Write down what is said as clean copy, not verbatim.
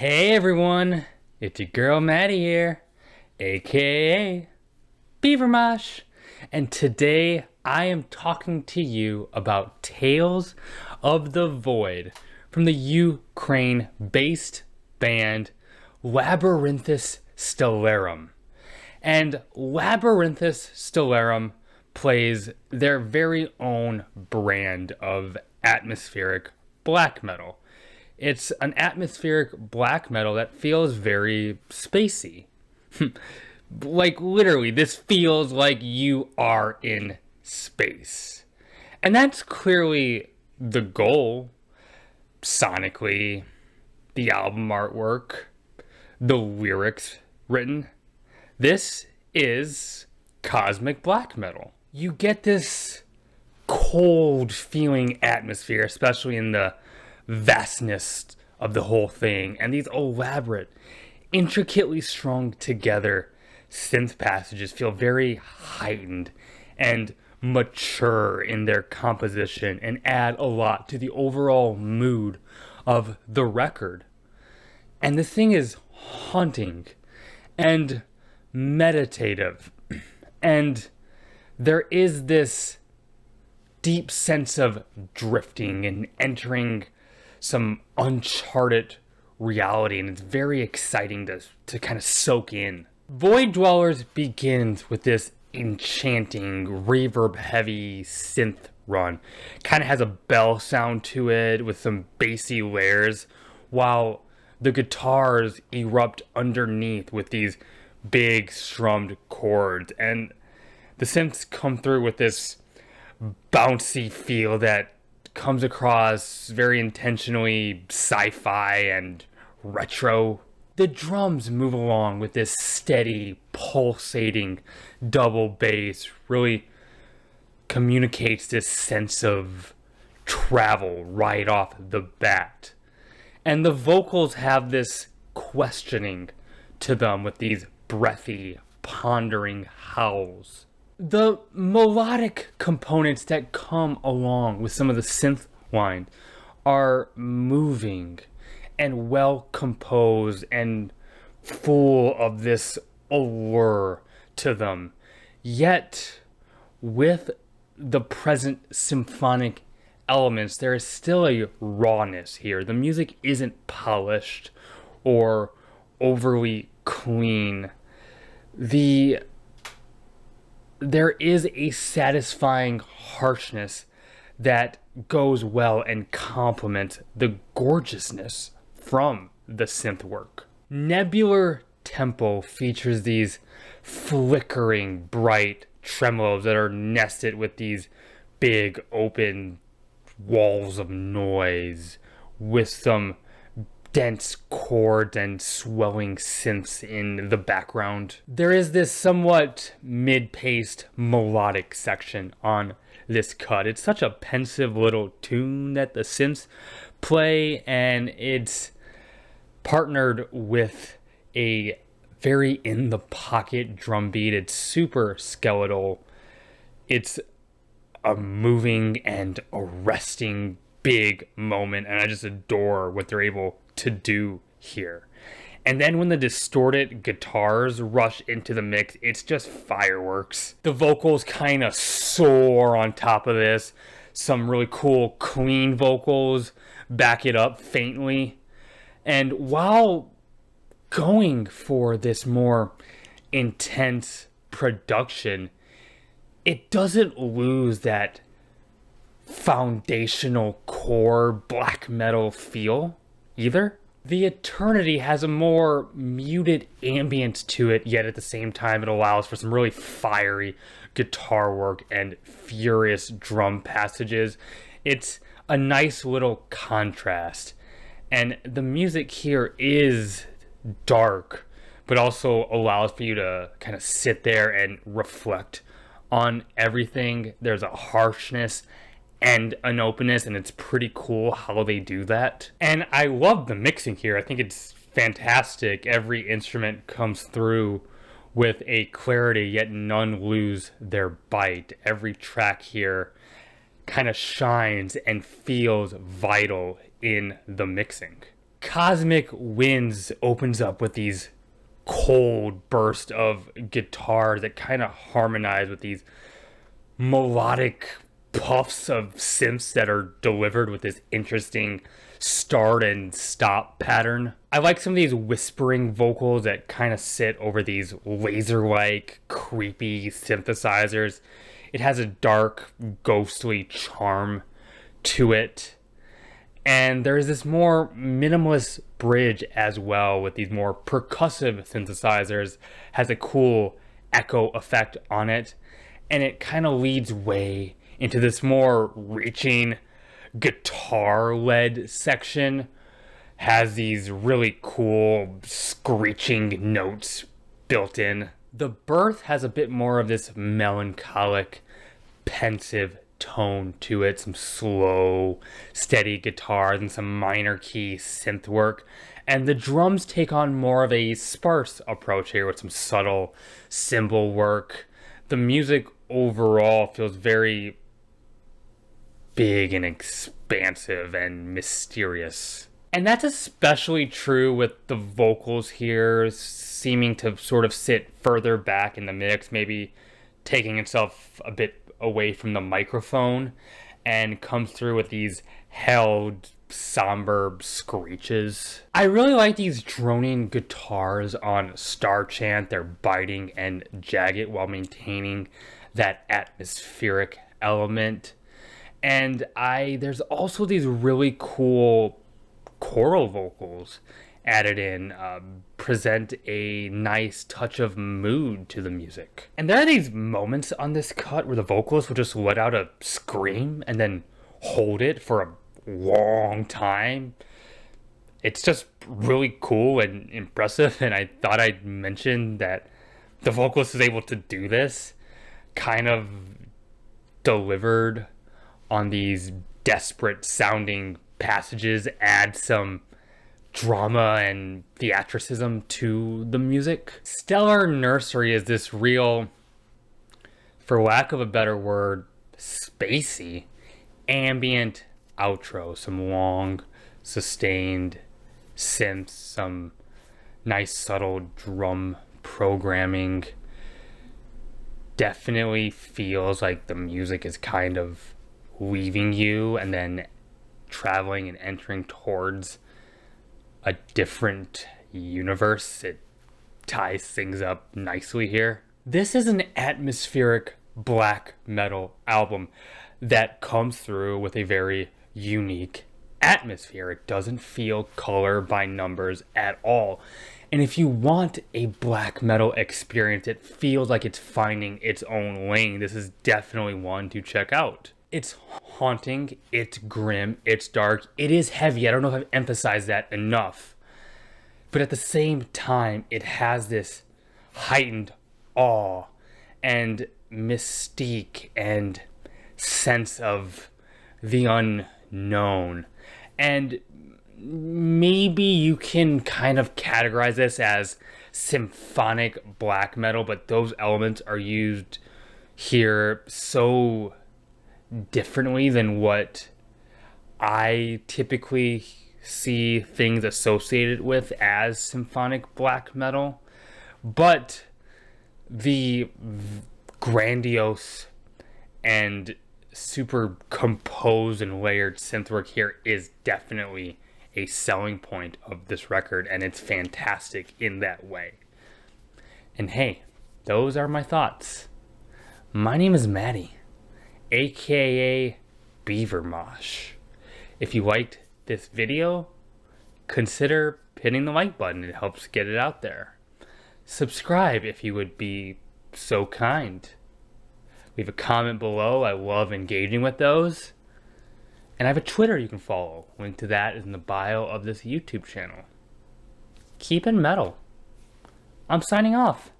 Hey everyone, it's your girl Maddie here, aka Beaver Mosh, and today I am talking to you about Tales of the Void from the Ukraine-based band Labyrinthus Stellarum. And Labyrinthus Stellarum plays their very own brand of atmospheric black metal. It's an atmospheric black metal that feels very spacey. Like, literally, this feels like you are in space. And that's clearly the goal, sonically, the album artwork, the lyrics written. This is cosmic black metal. You get this cold feeling atmosphere, especially in the vastness of the whole thing, and these elaborate, intricately strung together synth passages feel very heightened and mature in their composition and add a lot to the overall mood of the record. And the thing is haunting and meditative, and there is this deep sense of drifting and entering some uncharted reality, and it's very exciting to kind of soak in. Void Dwellers begins with this enchanting, reverb-heavy synth run. Kind of has a bell sound to it with some bassy layers, while the guitars erupt underneath with these big strummed chords, and the synths come through with this bouncy feel that comes across very intentionally sci-fi and retro. The drums move along with this steady, pulsating double bass, really communicates this sense of travel right off the bat. And the vocals have this questioning to them with these breathy, pondering howls. The melodic components that come along with some of the synth line are moving and well composed and full of this allure to them. Yet, with the present symphonic elements, there is still a rawness here. The music isn't polished or overly clean. There is a satisfying harshness that goes well and complements the gorgeousness from the synth work. Nebular Tempo features these flickering bright tremolos that are nested with these big open walls of noise with some dense chords and swelling synths in the background. There is this somewhat mid-paced melodic section on this cut. It's such a pensive little tune that the synths play, and it's partnered with a very in-the-pocket drum beat. It's super skeletal. It's a moving and arresting big moment, and I just adore what they're able to do here. And then when the distorted guitars rush into the mix, it's just fireworks. The vocals kind of soar on top of this. Some really cool clean vocals back it up faintly. And while going for this more intense production, it doesn't lose that foundational core black metal feel either. The Eternity has a more muted ambience to it, yet at the same time it allows for some really fiery guitar work and furious drum passages. It's a nice little contrast, and the music here is dark, but also allows for you to kind of sit there and reflect on everything. There's a harshness and an openness, and it's pretty cool how they do that. And I love the mixing here. I think it's fantastic. Every instrument comes through with a clarity, yet none lose their bite. Every track here kind of shines and feels vital in the mixing. Cosmic Winds opens up with these cold bursts of guitar that kind of harmonize with these melodic puffs of synths that are delivered with this interesting start and stop pattern. I like some of these whispering vocals that kind of sit over these laser-like, creepy synthesizers. It has a dark, ghostly charm to it. And there's this more minimalist bridge as well with these more percussive synthesizers. Has a cool echo effect on it. And it kind of leads way into this more reaching guitar-led section. Has these really cool screeching notes built in. The Birth has a bit more of this melancholic, pensive tone to it, some slow, steady guitars and some minor key synth work. And the drums take on more of a sparse approach here with some subtle cymbal work. The music overall feels very big and expansive and mysterious. And that's especially true with the vocals here, seeming to sort of sit further back in the mix, maybe taking itself a bit away from the microphone, and comes through with these held, somber screeches. I really like these droning guitars on Star Chant. They're biting and jagged while maintaining that atmospheric element. And there's also these really cool choral vocals added in, present a nice touch of mood to the music. And there are these moments on this cut where the vocalist will just let out a scream and then hold it for a long time. It's just really cool and impressive, and I thought I'd mention that the vocalist is able to do this kind of delivered on these desperate sounding passages, add some drama and theatricism to the music. Stellar Nursery is this real, for lack of a better word, spacey, ambient outro. Some long, sustained synths, some nice subtle drum programming. Definitely feels like the music is kind of leaving you and then traveling and entering towards a different universe. It ties things up nicely here. This is an atmospheric black metal album that comes through with a very unique atmosphere. It doesn't feel color by numbers at all. And if you want a black metal experience, it feels like it's finding its own lane. This is definitely one to check out. It's haunting, it's grim, it's dark, it is heavy. I don't know if I've emphasized that enough. But at the same time, it has this heightened awe and mystique and sense of the unknown. And maybe you can kind of categorize this as symphonic black metal, but those elements are used here so differently than what I typically see things associated with as symphonic black metal. But the grandiose and super composed and layered synth work here is definitely a selling point of this record, and it's fantastic in that way. And hey, those are my thoughts. My name is Maddie, aka Beaver Mosh. If you liked this video, consider hitting the like button. It helps get it out there. Subscribe if you would be so kind. Leave a comment below. I love engaging with those. And I have a Twitter you can follow. Link to that is in the bio of this YouTube channel. Keep it metal. I'm signing off.